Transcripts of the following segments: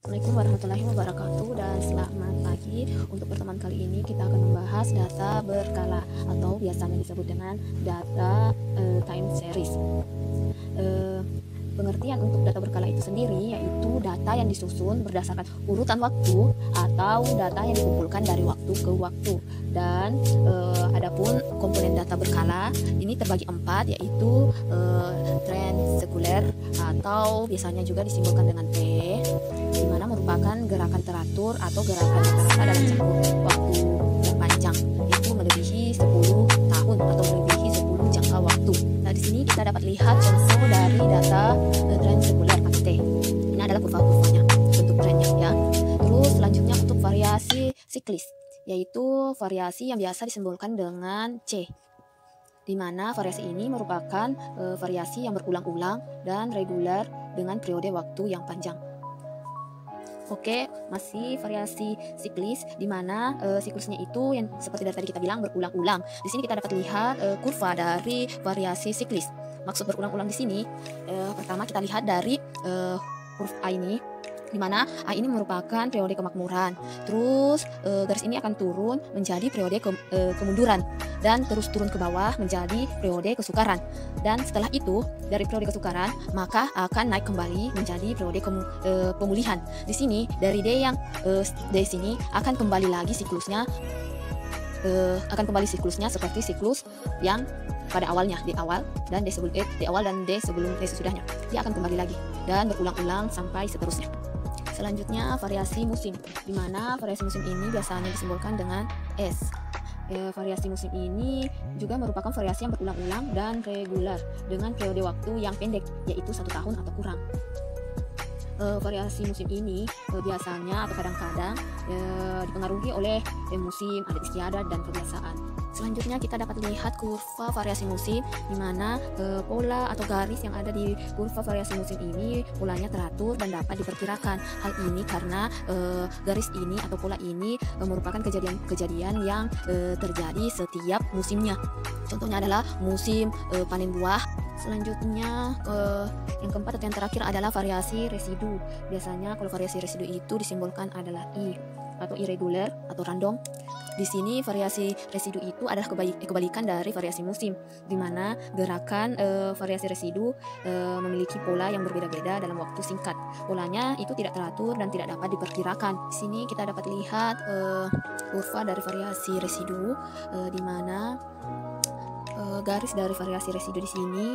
Assalamualaikum warahmatullahi wabarakatuh dan selamat pagi. Untuk pertemuan kali ini kita akan membahas data berkala atau biasanya disebut dengan data time series. Pengertian untuk data berkala itu sendiri yaitu data yang disusun berdasarkan urutan waktu atau data yang dikumpulkan dari waktu ke waktu. Dan adapun komponen data berkala ini terbagi 4, yaitu tren sekuler atau biasanya juga disimbolkan dengan T, di mana merupakan gerakan teratur atau gerakan rata-rata dalam jangka waktu yang panjang, yaitu melebihi 10 tahun atau melebihi 10 jangka waktu. Nah, di sini kita dapat lihat contoh dari data tren sekuler atau T. Ini adalah kurva-kurvanya, bentuk trennya ya. Terus selanjutnya untuk variasi siklis, yaitu variasi yang biasa disimbolkan dengan C, di mana variasi ini merupakan variasi yang berulang-ulang dan reguler dengan periode waktu yang panjang. Oke, masih variasi siklis, di mana siklusnya itu yang seperti dari tadi kita bilang berulang-ulang. Di sini kita dapat lihat kurva dari variasi siklis. Maksud berulang-ulang di sini, pertama kita lihat dari huruf A ini, di mana A ini merupakan periode kemakmuran. Terus garis ini akan turun menjadi periode kemunduran dan terus turun ke bawah menjadi periode kesukaran. Dan setelah itu dari periode kesukaran maka akan naik kembali menjadi periode pemulihan. Di sini dari D yang D sini akan kembali lagi siklusnya, seperti siklus yang pada awalnya, di awal dan D sebelum di awal dan D sebelum D sesudahnya. Dia akan kembali lagi dan berulang-ulang sampai seterusnya. Selanjutnya variasi musim, di mana variasi musim ini biasanya disimbolkan dengan S. Variasi musim ini juga merupakan variasi yang berulang-ulang dan reguler dengan periode waktu yang pendek, yaitu 1 tahun atau kurang. Variasi musim ini biasanya atau kadang-kadang dipengaruhi oleh musim, adat istiadat, dan kebiasaan. Selanjutnya kita dapat lihat kurva variasi musim, di mana pola atau garis yang ada di kurva variasi musim ini polanya teratur dan dapat diperkirakan. Hal ini karena garis ini atau pola ini merupakan kejadian-kejadian yang terjadi setiap musimnya. Contohnya adalah musim panen buah. Selanjutnya yang keempat atau yang terakhir adalah variasi residu. Biasanya kalau variasi residu itu disimbolkan adalah I atau irregular atau random. Di sini variasi residu itu adalah kebalikan dari variasi musim, di mana gerakan variasi residu memiliki pola yang berbeda-beda dalam waktu singkat. Polanya itu tidak teratur dan tidak dapat diperkirakan. Di sini kita dapat lihat kurva dari variasi residu, di mana garis dari variasi residu di sini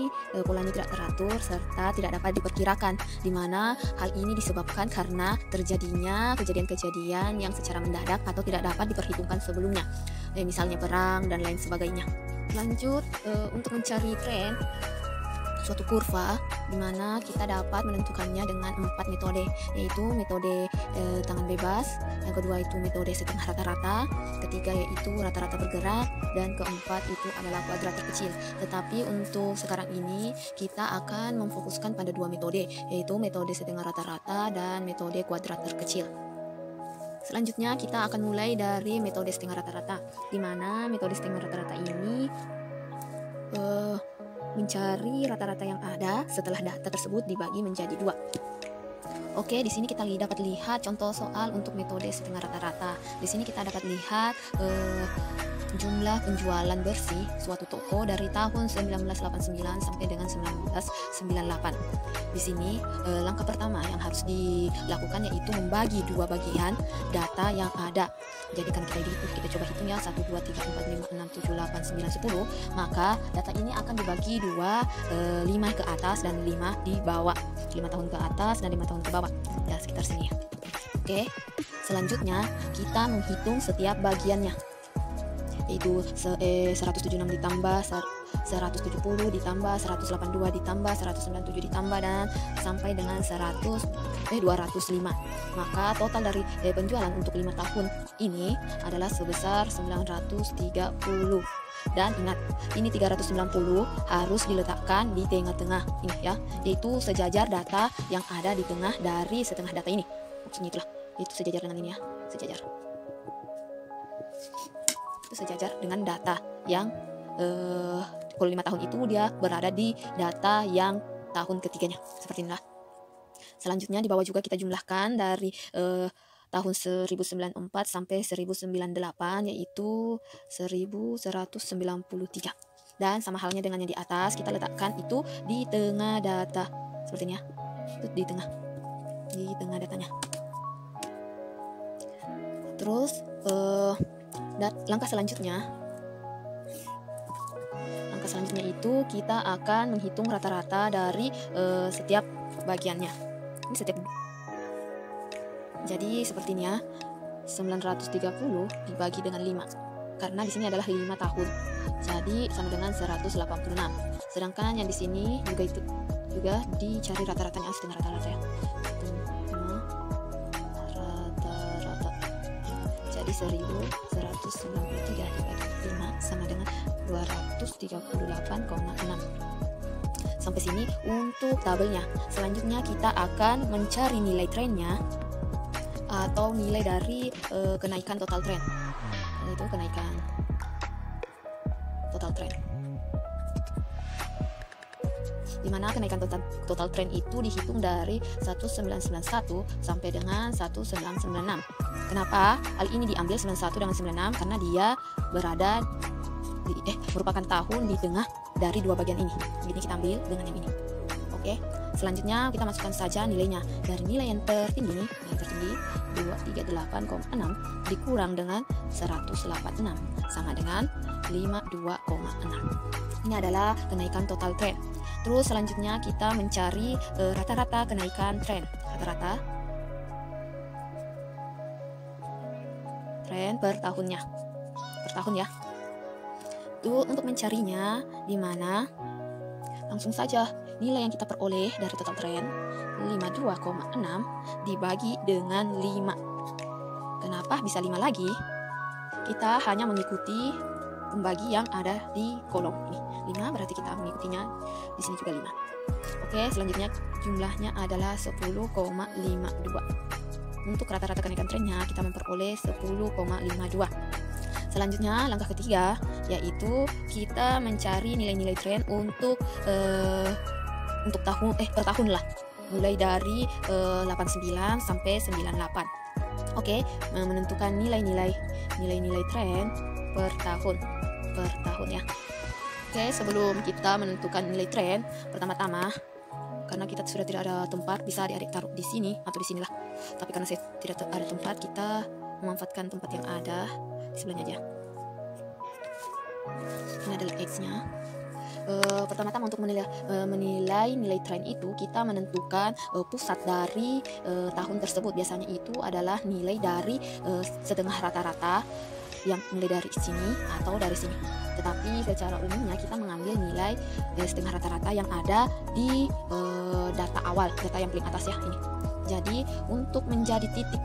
polanya tidak teratur serta tidak dapat diperkirakan, di mana hal ini disebabkan karena terjadinya kejadian-kejadian yang secara mendadak atau tidak dapat diperhitungkan sebelumnya, misalnya perang dan lain sebagainya. Lanjut untuk mencari tren suatu kurva, di mana kita dapat menentukannya dengan 4 metode, yaitu metode tangan bebas, yang kedua itu metode setengah rata-rata, ketiga yaitu rata-rata bergerak, dan keempat itu adalah kuadrat terkecil. Tetapi untuk sekarang ini kita akan memfokuskan pada 2 metode, yaitu metode setengah rata-rata dan metode kuadrat terkecil. Selanjutnya kita akan mulai dari metode setengah rata-rata, di mana metode setengah rata-rata ini mencari rata-rata yang ada setelah data tersebut dibagi menjadi 2. Oke, di sini kita dapat lihat contoh soal untuk metode setengah rata-rata. Di sini kita dapat lihat jumlah penjualan bersih suatu toko dari tahun 1989 sampai dengan 1998. Di sini langkah pertama yang harus dilakukan yaitu membagi 2 bagian data yang ada. Jadi kan kita coba hitung ya, 1, 2, 3, 4, 5, 6, 7, 8, 9, 10. Maka data ini akan dibagi 2, 5 ke atas dan 5 di bawah. 5 tahun ke atas dan 5 tahun ke bawah. Ya, sekitar sini ya. Oke, selanjutnya kita menghitung setiap bagiannya, yaitu 176 ditambah 170 ditambah 182 ditambah 197 ditambah dan sampai dengan 205. Maka total dari penjualan untuk 5 tahun ini adalah sebesar 930. Dan ingat, ini 390 harus diletakkan di tengah-tengah ini ya, yaitu sejajar data yang ada di tengah dari setengah data ini. Maksudnya itulah, itu sejajar dengan ini ya, sejajar dengan data yang kalau 5 tahun itu dia berada di data yang tahun ketiganya, seperti inilah. Selanjutnya di bawah juga kita jumlahkan dari tahun 1094 sampai 1098, yaitu 1193. Dan sama halnya dengan yang di atas, kita letakkan itu di tengah data. Sepertinya itu di tengah datanya. Terus langkah selanjutnya itu kita akan menghitung rata-rata dari setiap bagiannya. Ini setiap. Jadi sepertinya 930 dibagi dengan 5. Karena di sini adalah 5 tahun. Jadi sama dengan 186. Sedangkan yang di sini juga dicari rata-ratanya, setengah rata-rata ya. Rata-rata. Jadi 1193 dibagi 5 sama dengan 238,6. Sampai sini untuk tabelnya. Selanjutnya kita akan mencari nilai trennya atau nilai dari kenaikan total tren. Itu kenaikan total tren. Dimana kenaikan total tren itu dihitung dari 1991 sampai dengan 1996. Kenapa hal ini diambil 91 dengan 96? Karena dia merupakan tahun di tengah dari dua bagian ini. Jadi kita ambil dengan yang ini. Oke. Selanjutnya kita masukkan saja nilainya. Dari nilai yang tertinggi 238,6 dikurang dengan 186 sama dengan 52,6. Ini adalah kenaikan total tren. Terus selanjutnya kita mencari rata-rata kenaikan tren. Rata-rata tren per tahunnya. Per tahun ya. Untuk mencarinya di mana? Langsung saja nilai yang kita peroleh dari total tren 52,6 dibagi dengan 5. Kenapa bisa 5 lagi? Kita hanya mengikuti pembagi yang ada di kolom ini. 5 berarti kita mengikutinya di sini juga 5. Oke, selanjutnya jumlahnya adalah 10,52. Untuk rata-rata kenaikan trennya kita memperoleh 10,52. Selanjutnya langkah ketiga yaitu kita mencari nilai-nilai tren untuk tahun per tahun lah, mulai dari 89 sampai 98. Oke, menentukan nilai-nilai tren per tahun ya. Oke, sebelum kita menentukan nilai tren, pertama-tama karena kita sudah tidak ada tempat, bisa adik-adik taruh di sini atau di sinilah. Tapi karena saya tidak ada tempat, kita memanfaatkan tempat yang ada di sebelahnya aja. Ini adalah X-nya. Pertama-tama untuk menilai nilai tren itu, kita menentukan pusat dari tahun tersebut. Biasanya itu adalah nilai dari setengah rata-rata, yang nilai dari sini atau dari sini. Tetapi secara umumnya kita mengambil nilai setengah rata-rata yang ada di data awal, data yang paling atas ya ini. Jadi untuk menjadi titik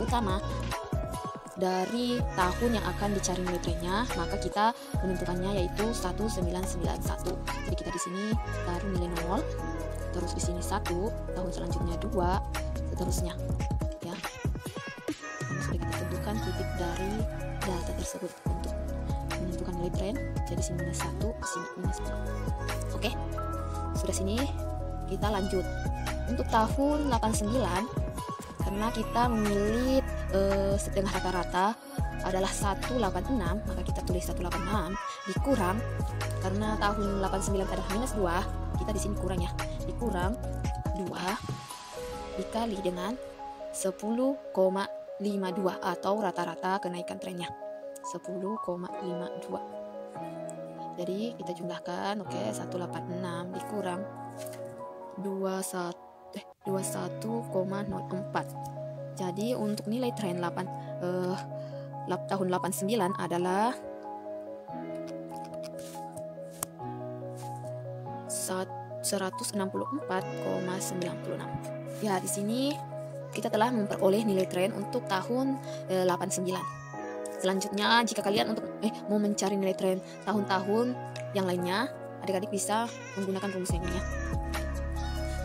utama dari tahun yang akan dicari nilai trennya, maka kita menentukannya yaitu 1991. Jadi kita di sini taruh nilai 0, terus di sini 1, tahun selanjutnya 2, seterusnya ya. Sudah kita tentukan titik dari data tersebut untuk menentukan nilai tren. Jadi sini minus 1, sini minus 2. Oke, sudah sini kita lanjut. Untuk tahun 89, karena kita memilih setengah rata-rata adalah 186, maka kita tulis 186 dikurang, karena tahun 89 adalah minus 2, kita di sini kurang ya, dikurang 2 dikali dengan 10,52 atau rata-rata kenaikan trennya 10,52. Jadi kita jumlahkan, oke, 186 dikurang 21,04. Jadi untuk nilai tren tahun 89 adalah 164,96. Ya, di sini kita telah memperoleh nilai tren untuk tahun 89. Selanjutnya, jika kalian mau mencari nilai tren tahun-tahun yang lainnya, adik-adik bisa menggunakan rumus ini ya.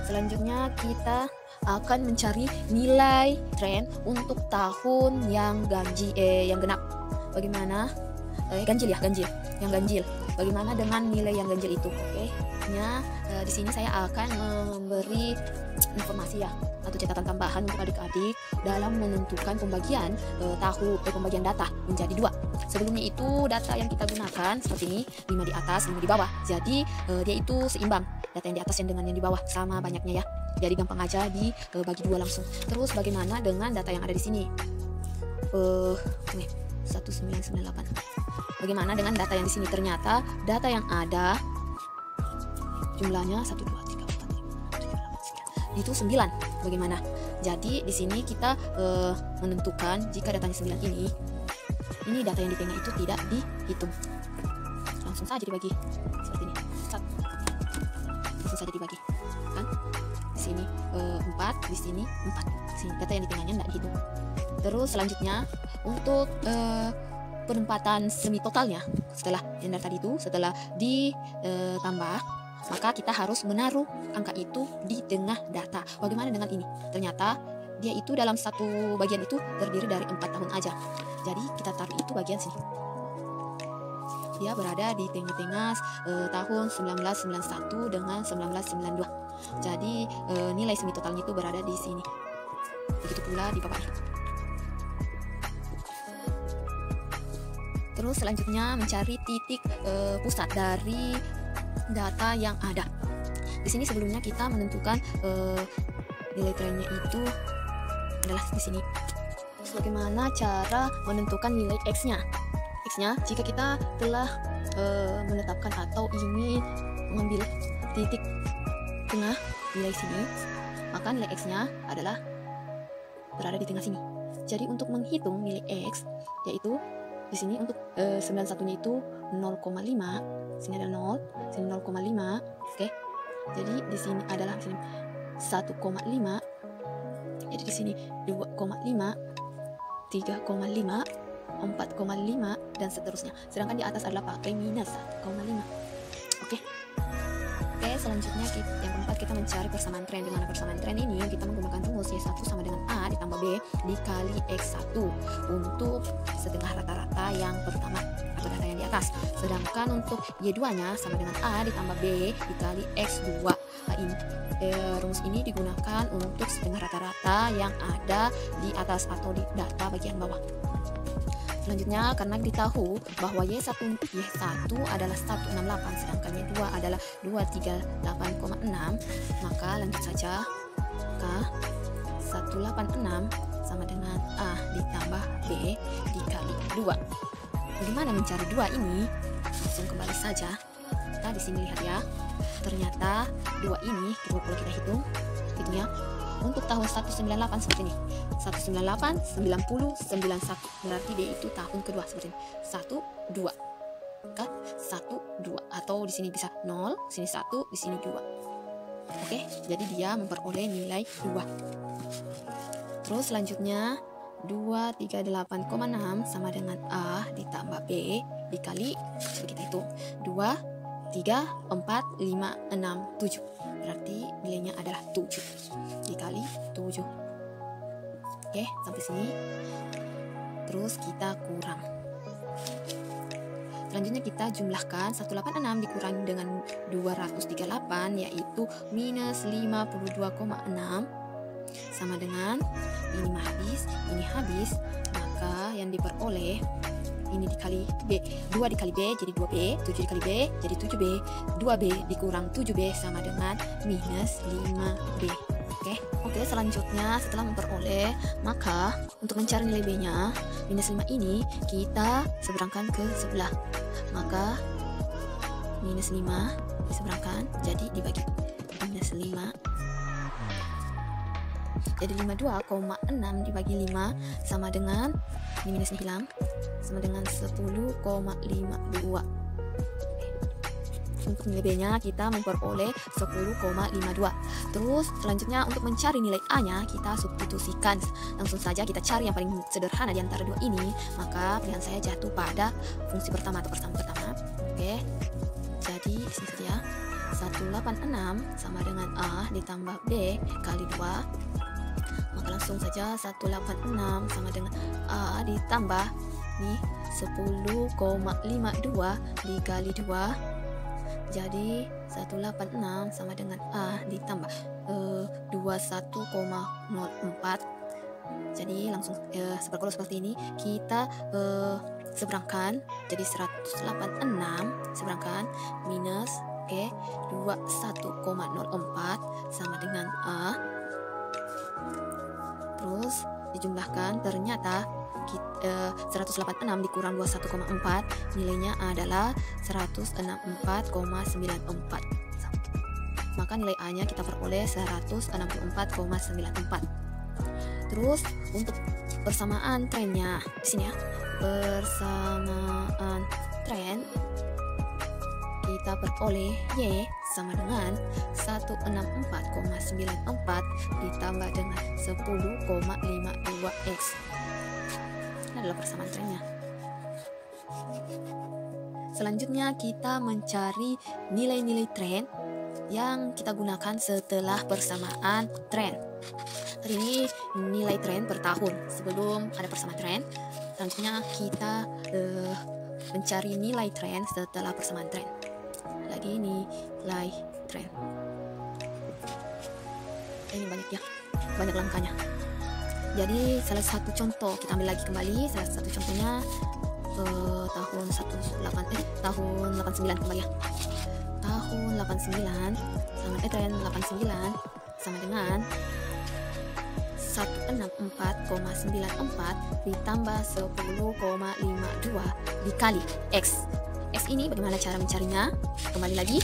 Selanjutnya kita akan mencari nilai tren untuk tahun yang genap. Bagaimana? Ganjil. Yang ganjil. Bagaimana dengan nilai yang ganjil itu? Oke. di sini saya akan memberi informasi ya atau catatan tambahan untuk adik-adik dalam menentukan pembagian pembagian data menjadi dua. Sebelumnya itu data yang kita gunakan seperti ini, 5 di atas 5 di bawah, jadi dia itu seimbang, data yang di atas yang dengan yang di bawah sama banyaknya ya, jadi gampang aja dibagi dua langsung. Terus bagaimana dengan data yang ada di sini, 1998, bagaimana dengan data yang di sini? Ternyata data yang ada jumlahnya 1, 2, 3, 4, 5, 6, 7, 8, 9 itu 9. Bagaimana? Jadi di sini kita menentukan jika datanya 9 ini data yang di tengah itu tidak dihitung, langsung saja dibagi seperti ini. Langsung saja dibagi kan, di sini 4, di sini 4, sini data yang di tengahnya tidak dihitung. Terus selanjutnya untuk penempatan semi totalnya, setelah yang dari tadi itu setelah ditambah, maka kita harus menaruh angka itu di tengah data. Bagaimana dengan ini? Ternyata dia itu dalam satu bagian itu terdiri dari 4 tahun aja. Jadi kita taruh itu bagian sini. Dia berada di tengah-tengah tahun 1991 dengan 1992. Jadi nilai semi totalnya itu berada di sini. Begitu pula di bawah. Terus selanjutnya mencari titik pusat dari data yang ada. Di sini sebelumnya kita menentukan nilai trennya itu adalah di sini. Terus bagaimana cara menentukan nilai X-nya? X-nya jika kita telah menetapkan atau ingin mengambil titik tengah nilai sini, maka nilai X-nya adalah berada di tengah sini. Jadi untuk menghitung nilai X, yaitu di sini untuk 91-nya itu 0,5, sini ada 0, sini 0,5, oke. Jadi di sini adalah sini 1,5, jadi di sini 2,5, 3,5, 4,5 dan seterusnya. Sedangkan di atas adalah pakai minus 1,5. Oke. Oke, selanjutnya yang keempat kita mencari persamaan tren. Di mana persamaan tren ini kita menggunakan rumus Y1 sama dengan A ditambah B dikali X1 untuk setengah rata-rata yang pertama atau data yang di atas. Sedangkan untuk Y2-nya sama dengan A ditambah B dikali X2. Nah, rumus ini digunakan untuk setengah rata-rata yang ada di atas atau di data bagian bawah. Selanjutnya, karena ditahu bahwa Y1 adalah 168 sedangkan Y2 adalah 238,6, maka lanjut saja ke 186 sama dengan A ditambah B dikali 2. Bagaimana mencari 2 ini? Langsung kembali saja. Kita di sini lihat ya. Ternyata 2 ini kalau kita hitung ya, untuk tahun 198 seperti ini. 198, 90, 91. Berarti dia itu tahun kedua seperti ini. 1, 2. Kan? 1, 2. Atau di sini bisa 0, sini 1, di sini 2. Oke, jadi dia memperoleh nilai 2. Terus selanjutnya 238,6 sama dengan A ditambah B dikali, coba kita hitung, 2, 3, 4, 5, 6, 7. Berarti nilainya adalah 7 dikali 7. Oke, sampai sini. Terus kita kurang. Selanjutnya kita jumlahkan 186 dikurangi dengan 238 yaitu minus 52,6 sama dengan ini habis, maka yang diperoleh ini dikali B, 2 dikali B jadi 2B, 7 dikali B jadi 7B, 2B dikurang 7B sama dengan minus 5B. Oke, selanjutnya setelah memperoleh, maka untuk mencari nilai B-nya, minus 5 ini kita seberangkan ke sebelah. Maka minus 5 diseberangkan, jadi dibagi minus 5. Jadi 52,6 dibagi 5 sama dengan, ini minusnya hilang, sama dengan 10,52. Untuk nilai B-nya kita memperoleh 10,52. Terus selanjutnya untuk mencari nilai A-nya kita substitusikan. Langsung saja kita cari yang paling sederhana di antara dua ini. Maka pilihan saya jatuh pada fungsi pertama atau pertama. Oke. Jadi di sini saja 186 sama dengan A ditambah B kali 2. Maka langsung saja 186 sama dengan A ditambah nih 10,52 dikali 2. Jadi 186 sama dengan A ditambah 21,04. Jadi langsung kalau seperti ini kita seberangkan, jadi 186 seberangkan minus 21,04 sama dengan A. Terus dijumlahkan, ternyata 186 dikurang 21,4 nilainya adalah 164,94. Maka nilai A nya kita peroleh 164,94. Terus untuk persamaan trennya di sini ya, persamaan tren kita peroleh Y sama dengan 164,94 ditambah dengan 10,52X. Ini adalah persamaan trennya. Selanjutnya kita mencari nilai-nilai tren yang kita gunakan setelah persamaan tren. Tadi ini nilai tren per tahun sebelum ada persamaan tren. Selanjutnya kita mencari nilai tren setelah persamaan tren. Lagi nilai tren. Ini banyak ya, banyak langkahnya. Jadi salah satu contoh kita ambil lagi kembali. Salah satu contohnya tahun 89 kembali ya. Tahun 89 sama tren 89 sama dengan 164,94 ditambah 10,52 dikali X. X ini bagaimana cara mencarinya? Kembali lagi.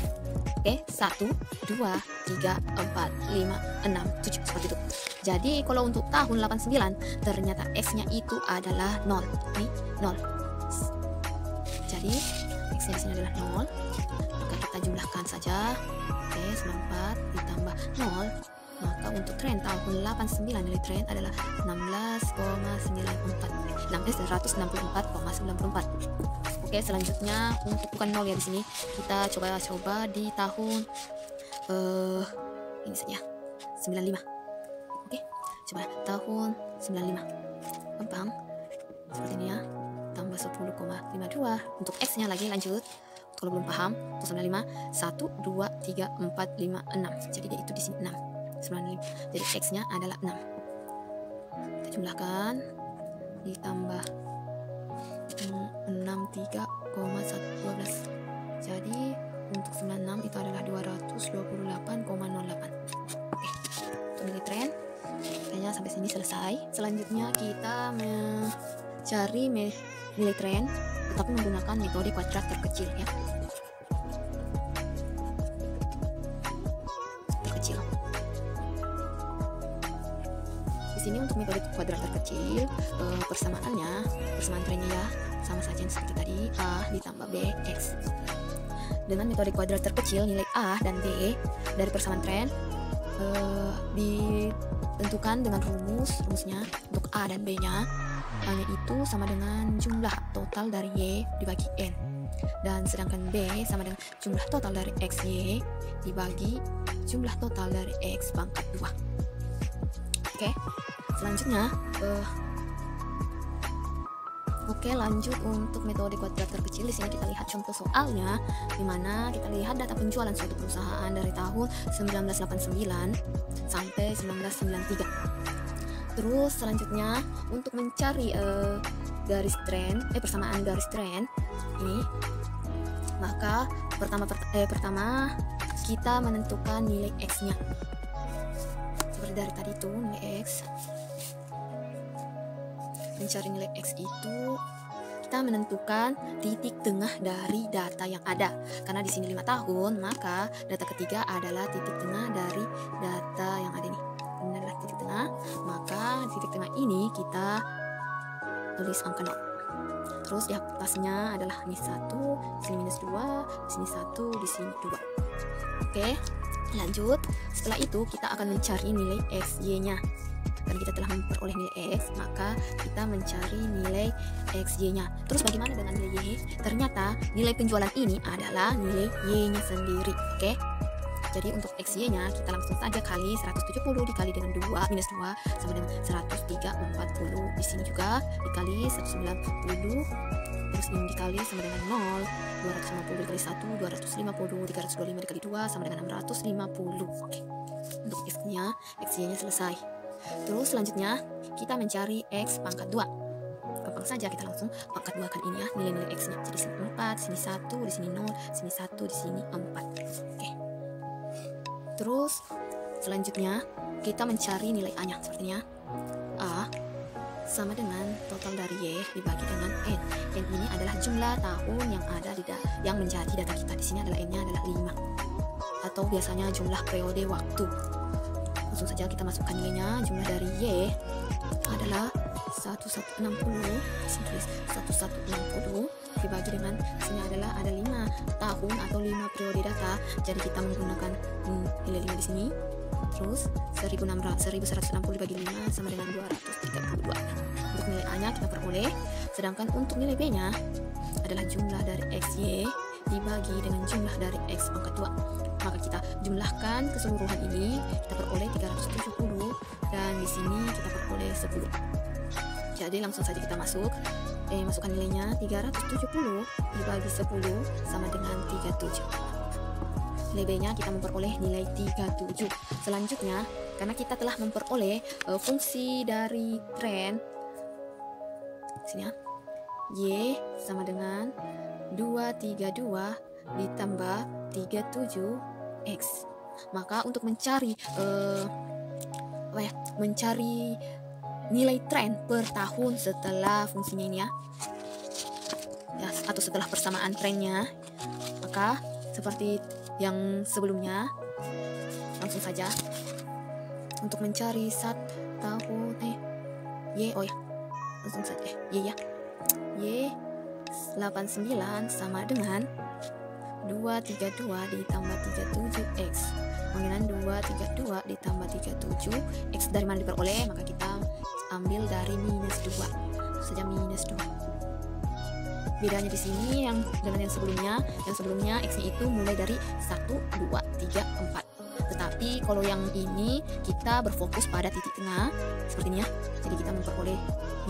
1, 2, 3, 4, 5, 6, 7 seperti itu. Jadi kalau untuk tahun 89 ternyata X-nya itu adalah 0. Ini 0. Jadi X-nya di sini adalah 0. Maka kita jumlahkan saja. 94 ditambah 0. Maka untuk tren tahun 89 nilai tren adalah 164,94. Oke, selanjutnya untuk bukan 0 ya di sini. Kita coba di tahun ini saja. 95. Oke. Coba tahun 95. Gampang. Seperti ini ya. Tambah 10,52. Untuk X-nya lagi lanjut. Kalau belum paham, untuk 95 1 2 3 4 5 6. Jadi dia itu di sini 6. 95. Jadi X-nya adalah 6. Kita jumlahkan ditambah 63,112. Jadi untuk 96 itu adalah 228,08. Oke. Untuk nilai tren kayaknya sampai sini selesai. Selanjutnya kita mencari nilai tren tetapi menggunakan metode kuadrat terkecil ya. Terkecil. Di sini untuk metode kuadrat terkecil persamaan trennya ya sama saja seperti tadi, A ditambah B X. Dengan metode kuadrat terkecil nilai A dan B dari persamaan tren ditentukan dengan rumusnya. Untuk A dan B nya A-nya itu sama dengan jumlah total dari Y dibagi N, dan sedangkan B sama dengan jumlah total dari XY dibagi jumlah total dari X pangkat 2. Oke. Selanjutnya lanjut untuk metode kuadrat terkecil. Di sini kita lihat contoh soalnya, di mana kita lihat data penjualan suatu perusahaan dari tahun 1989 sampai 1993. Terus selanjutnya untuk mencari persamaan garis tren ini, maka pertama kita menentukan nilai X-nya. Seperti dari tadi itu nilai X. Mencari nilai X itu kita menentukan titik tengah dari data yang ada. Karena di sini 5 tahun, maka data ketiga adalah titik tengah dari data yang ada ini. Ini adalah titik tengah, maka titik tengah ini kita tulis angka 0. Terus di atasnya adalah ini 1, di sini minus 2, di sini 1, di sini 2. Oke, lanjut. Setelah itu kita akan mencari nilai XY-nya. Karena kita telah memperoleh nilai X, maka kita mencari nilai XY-nya. Terus bagaimana dengan nilai Y? Ternyata nilai penjualan ini adalah nilai Y-nya sendiri. Oke? Jadi untuk XY-nya kita langsung saja kali 170 dikali dengan 2 minus 2 sama dengan 103,40. Di sini juga dikali 190, terus ini dikali sama dengan 0, 250 dikali 1, 250, 325 dikali 2 sama dengan 650. Oke. Untuk x-nya, x-y-nya selesai. Terus selanjutnya kita mencari x pangkat 2. Gampang saja, kita langsung pangkat 2 kan ini ya, nilai-nilai x-nya. Jadi sini 4, sini 1, di sini 0, sini 1, di sini 4. Oke. Terus selanjutnya kita mencari nilai a-nya. Sepertinya a sama dengan total dari y dibagi dengan n. N ini adalah jumlah tahun yang ada yang menjadi data kita. Di sini adalah n-nya adalah 5. Atau biasanya jumlah periode waktu. Langsung saja kita masukkan nilainya. Jumlah dari y adalah 1160, tulis 1160 dibagi dengan sini adalah ada 5 tahun atau 5 periode data. Jadi kita menggunakan nilai 5 di sini. Terus 1160 dibagi 5 sama dengan 232. Untuk nilai a-nya kita peroleh. Sedangkan untuk nilai b-nya adalah jumlah dari xy dibagi dengan jumlah dari x pangkat 2. Maka kita jumlahkan keseluruhan ini, kita peroleh 370 dan di sini kita peroleh 10. Jadi langsung saja kita masukkan nilainya. 370 dibagi 10 sama dengan 37. Nilai b-nya kita memperoleh nilai 37. Selanjutnya, karena kita telah memperoleh fungsi dari tren, sini ya, y sama dengan 232 ditambah 37x. Maka untuk mencari mencari nilai tren per tahun setelah fungsinya ini ya, atau setelah persamaan trennya, maka seperti yang sebelumnya, langsung saja untuk mencari tahun langsung saja y 89 sama dengan 232 ditambah 37x. Pengiran 232 ditambah 37 x dari mana diperoleh, maka kita ambil dari minus 2. Saja minus 2. Bedanya di sini yang dengan yang sebelumnya x-nya itu mulai dari 1, 2, 3, 4. Tetapi kalau yang ini kita berfokus pada titik tengah seperti ini ya. Jadi kita memperoleh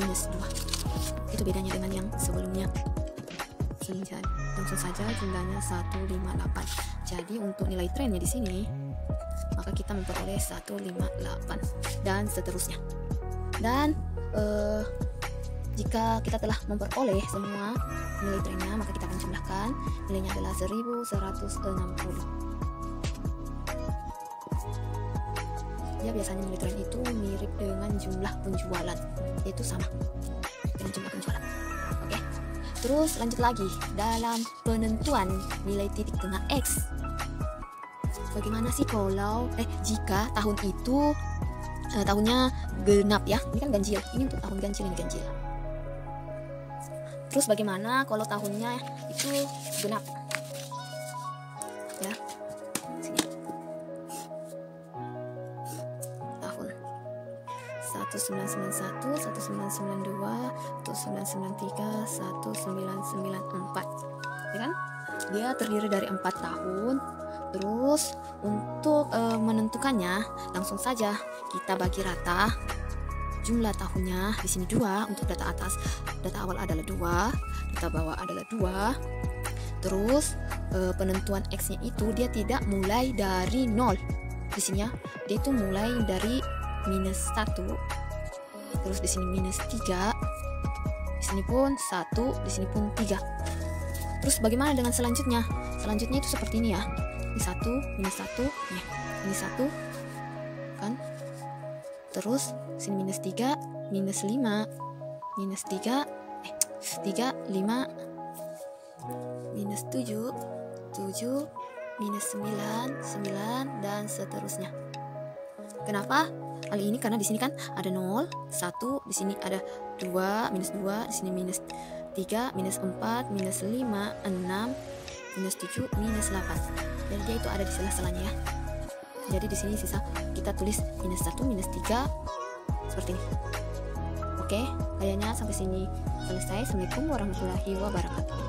minus 2. Itu bedanya dengan yang sebelumnya. Langsung saja jumlahnya 158. Jadi untuk nilai trennya di sini maka kita memperoleh 158 dan seterusnya. Dan jika kita telah memperoleh semua nilai trennya, maka kita akan jumlahkan. Nilainya adalah 1160. Ya, biasanya nilai tren itu mirip dengan jumlah penjualan, yaitu sama dengan jumlah penjualan. Oke. Terus lanjut lagi dalam penentuan nilai titik tengah X. Bagaimana sih kalau jika tahun itu tahunnya genap ya? Ini kan ganjil. Ini untuk tahun ganjil, ini ganjil. Terus bagaimana kalau tahunnya itu genap? Ya. Sini. Tahun 1991, 1992, 1993, 1994. Ya kan? Dia terdiri dari 4 tahun. Terus untuk menentukannya langsung saja kita bagi rata jumlah tahunnya. Di sini 2 untuk data atas, data awal adalah 2, data bawah adalah 2. Terus penentuan X-nya itu dia tidak mulai dari 0. Di sini ya, dia itu mulai dari minus 1. Terus di sini minus 3. Di sini pun 1, di sini pun 3. Terus bagaimana dengan selanjutnya? Selanjutnya itu seperti ini ya. Ini 1, minus 1, ya. Ini 1, kan? Terus sini minus 3, minus 5, minus 3, 3, 5, minus 7, 7, minus 9, 9, dan seterusnya. Kenapa? Hal ini karena di sini kan ada 0, 1, di sini ada 2, minus 2, di sini minus 3, minus 4, minus 5, 6, minus 7, minus 8. Jadi dia itu ada di sela-selanya ya. Jadi di sini sisa kita tulis minus 1, minus 3 seperti ini. Oke, kayaknya sampai sini selesai. Assalamualaikum warahmatullahi wabarakatuh.